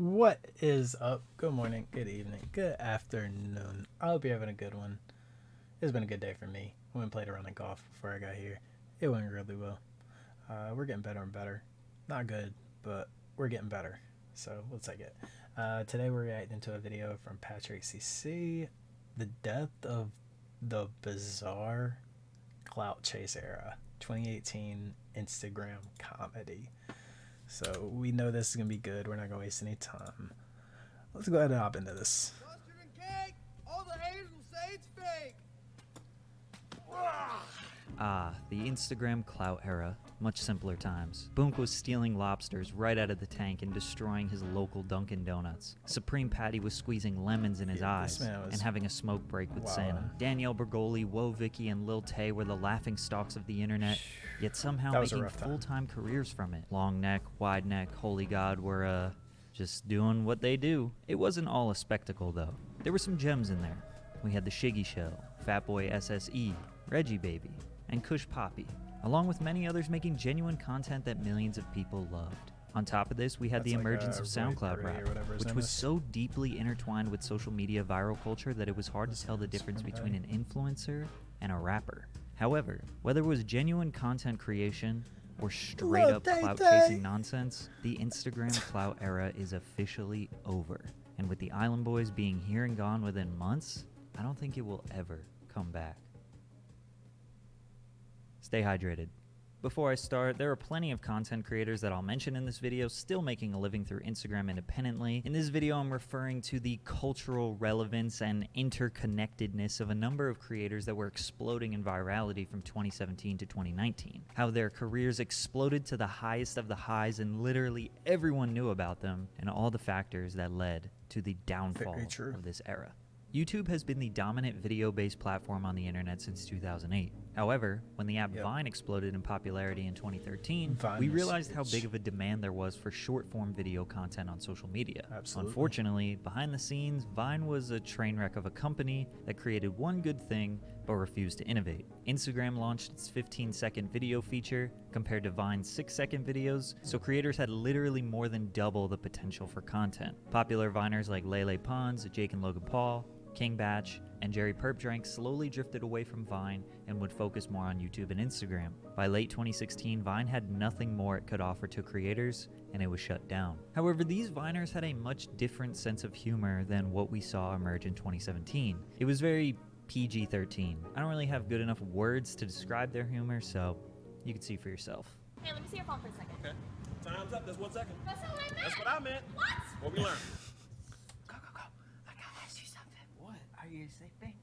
What is up? Good morning, good evening, good afternoon. I hope you're having a good one. It's been a good day for me. I went and played a round of golf before I got here. It went really well. We're getting better and better. Not good, but we're getting better. So we'll take it. Today we're reacting to a video from Patrick CC, the death of the bizarre Clout Chase era, 2018 Instagram comedy. So we know this is going to be good. We're not going to waste any time. Let's go ahead and hop into this. Mustard and cake! All the haters will say it's fake! The Instagram Clout era. Much simpler times. Boonk was stealing lobsters right out of the tank and destroying his local Dunkin' Donuts. Supreme Patty was squeezing lemons in his eyes and having a smoke break with Santa. Danielle Bergoli, Woah Vicky, and Lil Tay were the laughing stocks of the internet, yet somehow making full-time careers from it. Long neck, wide neck, holy god were, just doing what they do. It wasn't all a spectacle, though. There were some gems in there. We had The Shiggy Show, Fatboy SSE, Reggie Baby, and Kush Poppy, along with many others making genuine content that millions of people loved. On top of this, we had the emergence of SoundCloud rap, which was so deeply intertwined with social media viral culture that it was hard to tell the difference between an influencer and a rapper. However, whether it was genuine content creation or straight up clout chasing nonsense, the Instagram clout era is officially over. And with the Island Boys being here and gone within months, I don't think it will ever come back. Stay hydrated. Before I start, there are plenty of content creators that I'll mention in this video still making a living through Instagram independently. In this video, I'm referring to the cultural relevance and interconnectedness of a number of creators that were exploding in virality from 2017 to 2019. How their careers exploded to the highest of the highs and literally everyone knew about them, and all the factors that led to the downfall of this era. YouTube has been the dominant video-based platform on the internet since 2008. However, when the app Vine exploded in popularity in 2013, we realized how big of a demand there was for short-form video content on social media. Unfortunately, behind the scenes, Vine was a train wreck of a company that created one good thing but refused to innovate. Instagram launched its 15-second video feature compared to Vine's 6-second videos, so creators had literally more than double the potential for content. Popular Viners like Lele Pons, Jake and Logan Paul, King Batch, and Jerry Perpdrank slowly drifted away from Vine and would focus more on YouTube and Instagram. By late 2016, Vine had nothing more it could offer to creators, and it was shut down. However, these Viners had a much different sense of humor than what we saw emerge in 2017. It was very PG-13. I don't really have good enough words to describe their humor, so you can see for yourself. Hey, let me see your phone for a second. Okay. Time's up. That's 1 second. That's not what I meant. That's what I meant. What? What we learned. Go. I gotta ask you something. What? Are you sleeping?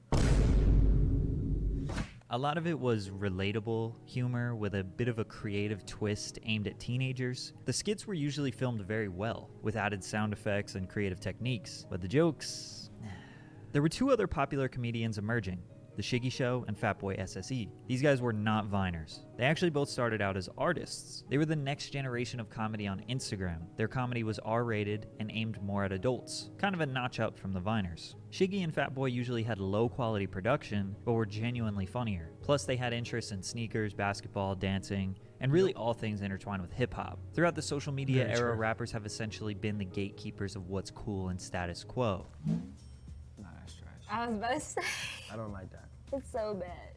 A lot of it was relatable humor with a bit of a creative twist aimed at teenagers. The skits were usually filmed very well, with added sound effects and creative techniques, but the jokes... There were two other popular comedians emerging, The Shiggy Show and Fatboy SSE. These guys were not Viners. They actually both started out as artists. They were the next generation of comedy on Instagram. Their comedy was R-rated and aimed more at adults, kind of a notch up from the Viners. Shiggy and Fatboy usually had low-quality production, but were genuinely funnier. Plus, they had interests in sneakers, basketball, dancing, and really all things intertwined with hip-hop. Throughout the social media era, rappers have essentially been the gatekeepers of what's cool and status quo. That's trash. I was about to say. I don't like that. It's so bad.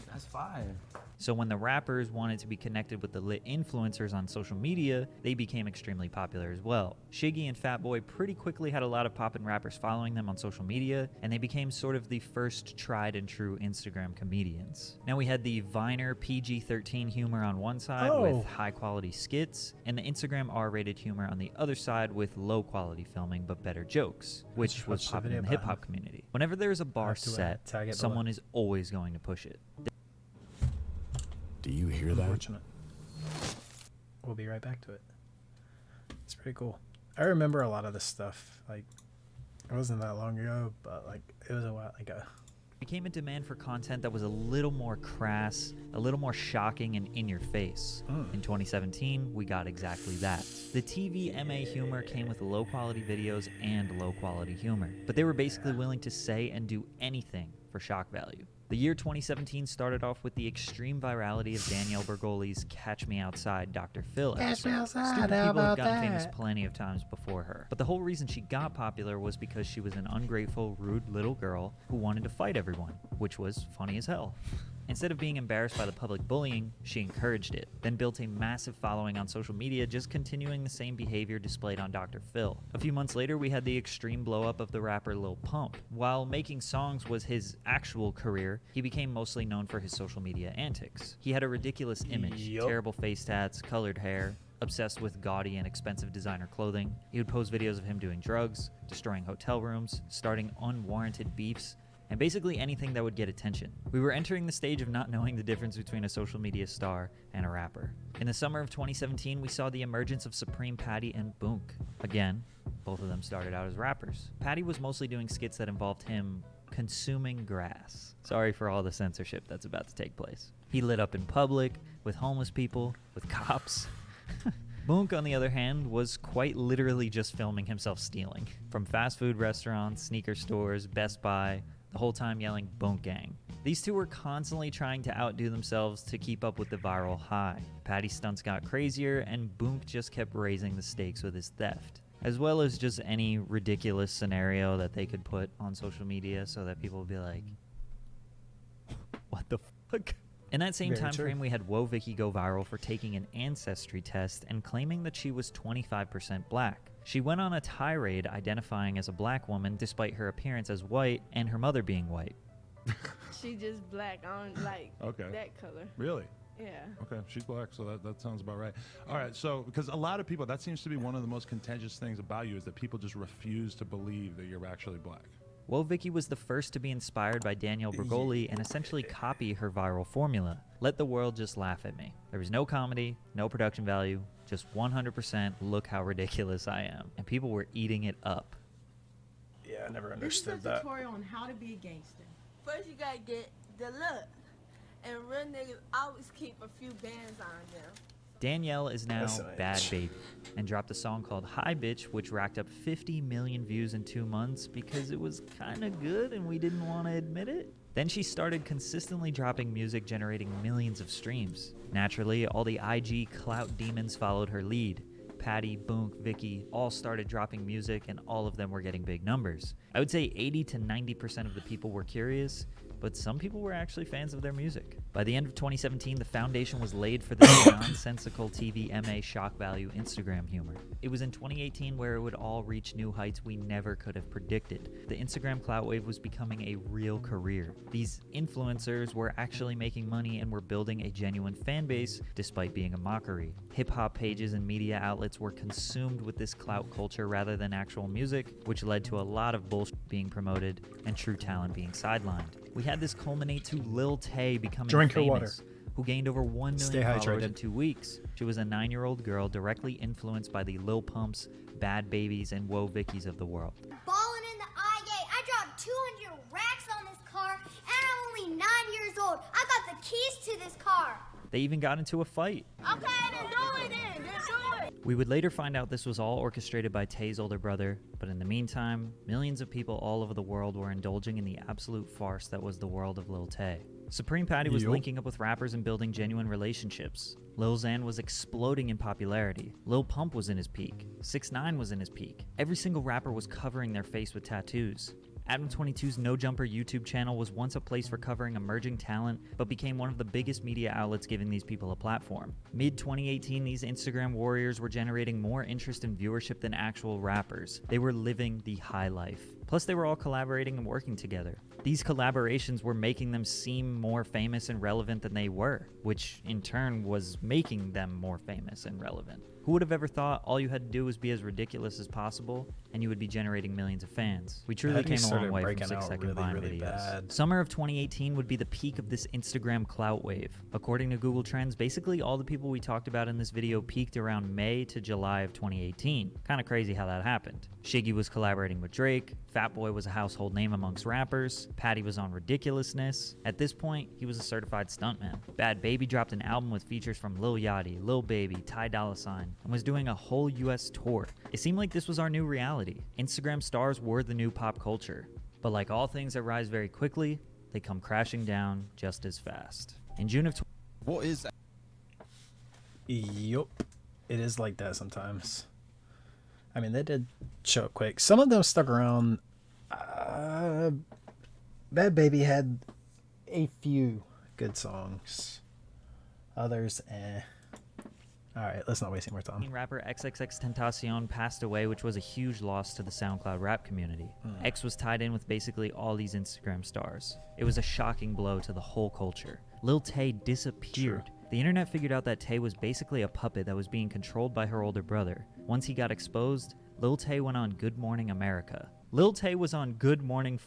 That's fine. So when the rappers wanted to be connected with the lit influencers on social media, they became extremely popular as well. Shiggy and Fatboy pretty quickly had a lot of poppin' rappers following them on social media, and they became sort of the first tried and true Instagram comedians. Now we had the Viner PG-13 humor on one side with high quality skits, and the Instagram R-rated humor on the other side with low quality filming but better jokes, which was popular in the hip hop community. Whenever there is a bar set, someone is always going to push it. Do you hear that? Unfortunate. We'll be right back to it. It's pretty cool. I remember a lot of this stuff. Like, it wasn't that long ago, but like it was a while ago. Became a demand for content that was a little more crass, a little more shocking and in your face. In 2017, we got exactly that. The TVMA humor came with low quality videos and low quality humor, but they were basically willing to say and do anything for shock value. The year 2017 started off with the extreme virality of Danielle Bergoli's Catch Me Outside, Dr. Phil episode. Stupid people had gotten famous plenty of times before her. But the whole reason she got popular was because she was an ungrateful, rude little girl who wanted to fight everyone, which was funny as hell. Instead of being embarrassed by the public bullying, she encouraged it, then built a massive following on social media, just continuing the same behavior displayed on Dr. Phil. A few months later, we had the extreme blow-up of the rapper Lil Pump. While making songs was his actual career, he became mostly known for his social media antics. He had a ridiculous image, terrible face tats, colored hair, obsessed with gaudy and expensive designer clothing. He would post videos of him doing drugs, destroying hotel rooms, starting unwarranted beefs, and basically anything that would get attention. We were entering the stage of not knowing the difference between a social media star and a rapper. In the summer of 2017, we saw the emergence of Supreme Patty and Boonk. Again, both of them started out as rappers. Patty was mostly doing skits that involved him consuming grass. Sorry for all the censorship that's about to take place. He lit up in public, with homeless people, with cops. Boonk, on the other hand, was quite literally just filming himself stealing. From fast food restaurants, sneaker stores, Best Buy, the whole time yelling "Boonk Gang." These two were constantly trying to outdo themselves to keep up with the viral high. Patty's stunts got crazier, and Boonk just kept raising the stakes with his theft, as well as just any ridiculous scenario that they could put on social media so that people would be like, what the fuck? In that same time frame, we had Whoa Vicky go viral for taking an ancestry test and claiming that she was 25% black. She went on a tirade identifying as a black woman despite her appearance as white and her mother being white. She just black. I don't like that color. Really? Yeah. Okay, she's black, so that sounds about right. All right, so because a lot of people, that seems to be one of the most contentious things about you is that people just refuse to believe that you're actually black. Whoa Vicky was the first to be inspired by Danielle Bergoli and essentially copy her viral formula. Let the world just laugh at me. There was no comedy, no production value, just 100% look how ridiculous I am. And people were eating it up. Yeah, I never This understood is a that. tutorial on how to be a gangster. First, you gotta get the look. And real niggas always keep a few bands on them. Danielle is now Listen, Bad Baby and dropped a song called Hi Bitch, which racked up 50 million views in 2 months because it was kind of good and we didn't want to admit it. Then she started consistently dropping music generating millions of streams. Naturally, all the IG Clout demons followed her lead. Patty, Boonk, Vicky all started dropping music and all of them were getting big numbers. I would say 80 to 90% of the people were curious, but some people were actually fans of their music. By the end of 2017, the foundation was laid for the nonsensical TVMA shock value Instagram humor. It was in 2018 where it would all reach new heights we never could have predicted. The Instagram clout wave was becoming a real career. These influencers were actually making money and were building a genuine fan base despite being a mockery. Hip-hop pages and media outlets were consumed with this clout culture rather than actual music, which led to a lot of bullshit being promoted and true talent being sidelined. We had this culminate to Lil Tay becoming Drink your famous, who gained over 1 Stay million followers hydrated. in 2 weeks. She was a 9-year-old girl directly influenced by the Lil Pumps, Bad Babies, and Whoa Vickies of the world. Balling in the I-gate. I dropped 200 racks on this car, and I'm only 9 years old. I got the keys to this car. They even got into a fight. Okay, then do it then. Then do it. We would later find out this was all orchestrated by Tay's older brother, but in the meantime, millions of people all over the world were indulging in the absolute farce that was the world of Lil Tay. Supreme Patty was linking up with rappers and building genuine relationships. Lil Xan was exploding in popularity. Lil Pump was in his peak. 6ix9ine was in his peak. Every single rapper was covering their face with tattoos. Adam22's No Jumper YouTube channel was once a place for covering emerging talent, but became one of the biggest media outlets giving these people a platform. Mid-2018, these Instagram warriors were generating more interest and viewership than actual rappers. They were living the high life. Plus, they were all collaborating and working together. These collaborations were making them seem more famous and relevant than they were, which in turn was making them more famous and relevant. Who would have ever thought all you had to do was be as ridiculous as possible and you would be generating millions of fans? We truly Patty came a long started way from breaking out 6-second Vine really videos. bad. Summer of 2018 would be the peak of this Instagram clout wave. According to Google Trends, basically all the people we talked about in this video peaked around May to July of 2018. Kind of crazy how that happened. Shiggy was collaborating with Drake, Fatboy was a household name amongst rappers, Patty was on Ridiculousness. At this point, he was a certified stuntman. Bad Baby dropped an album with features from Lil Yachty, Lil Baby, Ty Dolla $ign, and was doing a whole US tour. It seemed like this was our new reality. Instagram stars were the new pop culture. But like all things that rise very quickly, they come crashing down just as fast. In June of What is Yup. It is like that sometimes. I mean, they did show up quick. Some of them stuck around. Bad Baby had a few good songs. Others, Alright, let's not waste any more time. rapper XXXTentacion passed away, which was a huge loss to the SoundCloud rap community. X was tied in with basically all these Instagram stars. It was a shocking blow to the whole culture. Lil Tay disappeared. The internet figured out that Tay was basically a puppet that was being controlled by her older brother. Once he got exposed, Lil Tay went on Good Morning America. Lil Tay was on Good Morning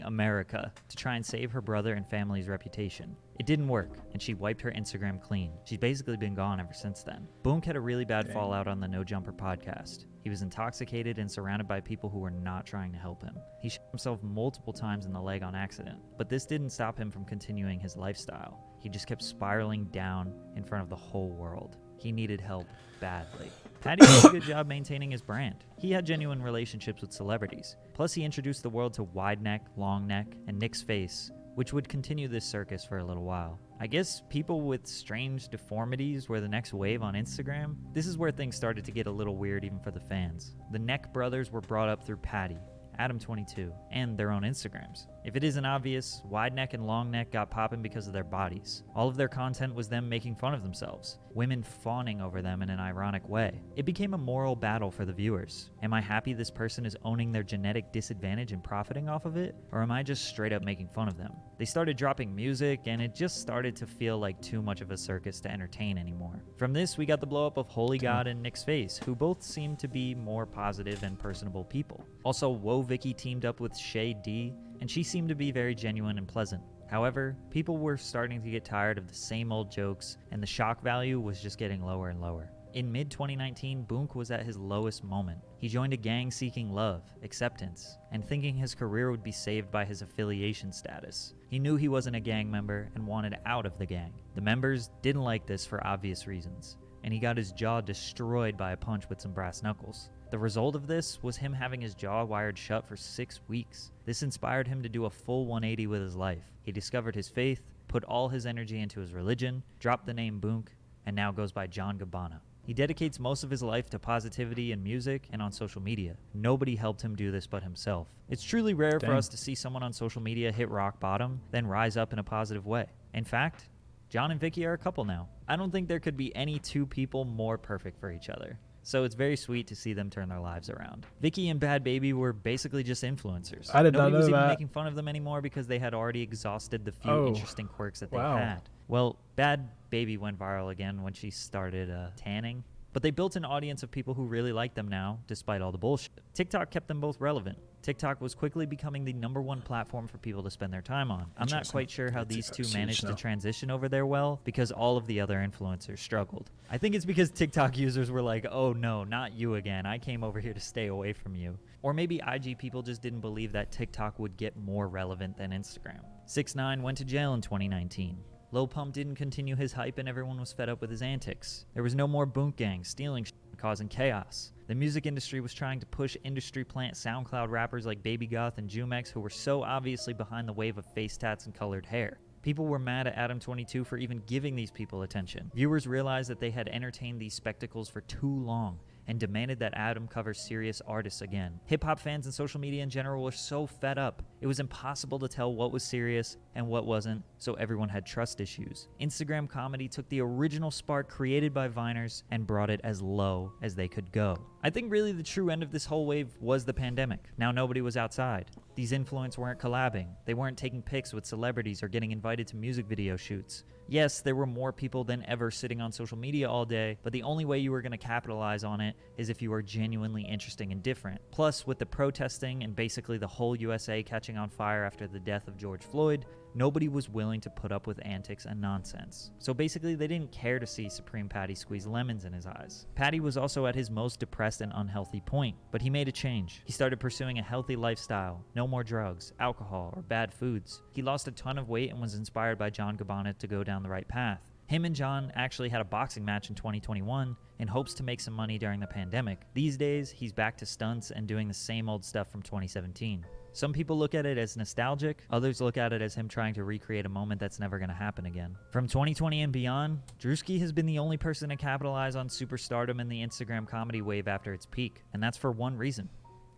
America to try and save her brother and family's reputation. It didn't work, and she wiped her Instagram clean. She's basically been gone ever since then. Boonk had a really bad fallout on the No Jumper podcast. He was intoxicated and surrounded by people who were not trying to help him. He shot himself multiple times in the leg on accident, but this didn't stop him from continuing his lifestyle. He just kept spiraling down in front of the whole world. He needed help badly. Patty did a good job maintaining his brand. He had genuine relationships with celebrities. Plus, he introduced the world to wide neck, long neck, and Nick's face, which would continue this circus for a little while. I guess people with strange deformities were the next wave on Instagram. This is where things started to get a little weird even for the fans. The Neck brothers were brought up through Patty, Adam22, and their own Instagrams. If it isn't obvious, wide neck and long neck got popping because of their bodies. All of their content was them making fun of themselves, women fawning over them in an ironic way. It became a moral battle for the viewers. Am I happy this person is owning their genetic disadvantage and profiting off of it? Or am I just straight up making fun of them? They started dropping music, and it just started to feel like too much of a circus to entertain anymore. From this, we got the blow up of Holy God and Nick's Face, who both seemed to be more positive and personable people. Also, Woe Vicky teamed up with Shay D, and she seemed to be very genuine and pleasant. However, people were starting to get tired of the same old jokes, and the shock value was just getting lower and lower. In mid-2019, Boonk was at his lowest moment. He joined a gang seeking love, acceptance, and thinking his career would be saved by his affiliation status. He knew he wasn't a gang member and wanted out of the gang. The members didn't like this for obvious reasons, and he got his jaw destroyed by a punch with some brass knuckles. The result of this was him having his jaw wired shut for 6 weeks. This inspired him to do a full 180 with his life. He discovered his faith, put all his energy into his religion, dropped the name Boonk, and now goes by John Gabbana. He dedicates most of his life to positivity in music and on social media. Nobody helped him do this but himself. It's truly rare for us to see someone on social media hit rock bottom, then rise up in a positive way. In fact, John and Vicky are a couple now. I don't think there could be any two people more perfect for each other. So it's very sweet to see them turn their lives around. Vicky and Bad Baby were basically just influencers. I did not know Nobody was even that. making fun of them anymore because they had already exhausted the few interesting quirks that they wow. had. Well, Bad Baby went viral again when she started tanning. But they built an audience of people who really like them now, despite all the bullshit. TikTok kept them both relevant. TikTok was quickly becoming the #1 platform for people to spend their time on. I'm not quite sure how these two managed to transition over there well, because all of the other influencers struggled. I think it's because TikTok users were like, oh no, not you again. I came over here to stay away from you. Or maybe IG people just didn't believe that TikTok would get more relevant than Instagram. 6ix9ine went to jail in 2019. Lil Pump didn't continue his hype and everyone was fed up with his antics. There was no more Boonk gang stealing shit and causing chaos. The music industry was trying to push industry plant SoundCloud rappers like Baby Goth and Jumex, who were so obviously behind the wave of face tats and colored hair. People were mad at Adam22 for even giving these people attention. Viewers realized that they had entertained these spectacles for too long and demanded that Adam cover serious artists again. Hip-hop fans and social media in general were so fed up. It was impossible to tell what was serious and what wasn't, so everyone had trust issues. Instagram comedy took the original spark created by Viners and brought it as low as they could go. I think really the true end of this whole wave was the pandemic. Now nobody was outside. These influencers weren't collabing. They weren't taking pics with celebrities or getting invited to music video shoots. Yes, there were more people than ever sitting on social media all day, but the only way you were going to capitalize on it is if you were genuinely interesting and different. Plus, with the protesting and basically the whole USA catching on fire after the death of George Floyd, nobody was willing to put up with antics and nonsense. So basically, they didn't care to see Supreme Patty squeeze lemons in his eyes. Patty was also at his most depressed and unhealthy point, but he made a change. He started pursuing a healthy lifestyle, no more drugs, alcohol, or bad foods. He lost a ton of weight and was inspired by John Gabbana to go down the right path. Him and John actually had a boxing match in 2021 in hopes to make some money during the pandemic. These days, he's back to stunts and doing the same old stuff from 2017. Some people look at it as nostalgic, others look at it as him trying to recreate a moment that's never going to happen again. From 2020 and beyond, Drewski has been the only person to capitalize on superstardom in the Instagram comedy wave after its peak, and that's for one reason.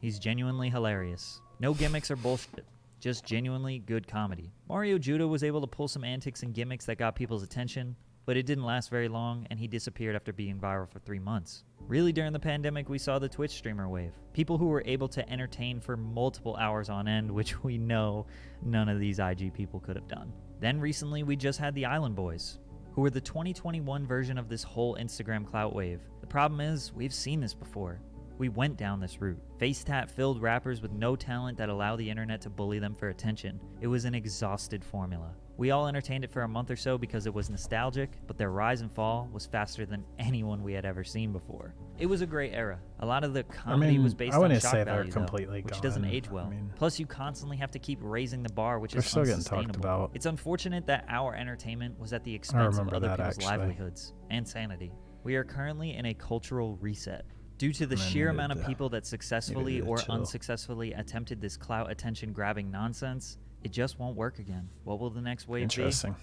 He's genuinely hilarious. No gimmicks or bullshit, just genuinely good comedy. Mario Judah was able to pull some antics and gimmicks that got people's attention, but it didn't last very long, and he disappeared after being viral for 3 months. Really, during the pandemic, we saw the Twitch streamer wave. People who were able to entertain for multiple hours on end, which we know none of these IG people could have done. Then recently, we just had the Island Boys, who were the 2021 version of this whole Instagram clout wave. The problem is, we've seen this before. We went down this route. Face tat filled rappers with no talent that allow the internet to bully them for attention. It was an exhausted formula. We all entertained it for a month or so because it was nostalgic, but their rise and fall was faster than anyone we had ever seen before. It was a great era. A lot of the comedy was based on shock value, though, which doesn't age well. Plus, you constantly have to keep raising the bar, which is still getting talked unsustainable. about. It's unfortunate that our entertainment was at the expense of other people's livelihoods and sanity. We are currently in a cultural reset. Due to the sheer amount of people that successfully or unsuccessfully attempted this clout attention-grabbing nonsense, it just won't work again. What will the next wave be? Interesting.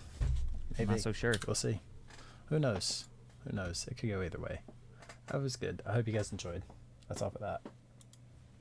Maybe. I'm not so sure. We'll see. Who knows? Who knows? It could go either way. That was good. I hope you guys enjoyed. That's all for that.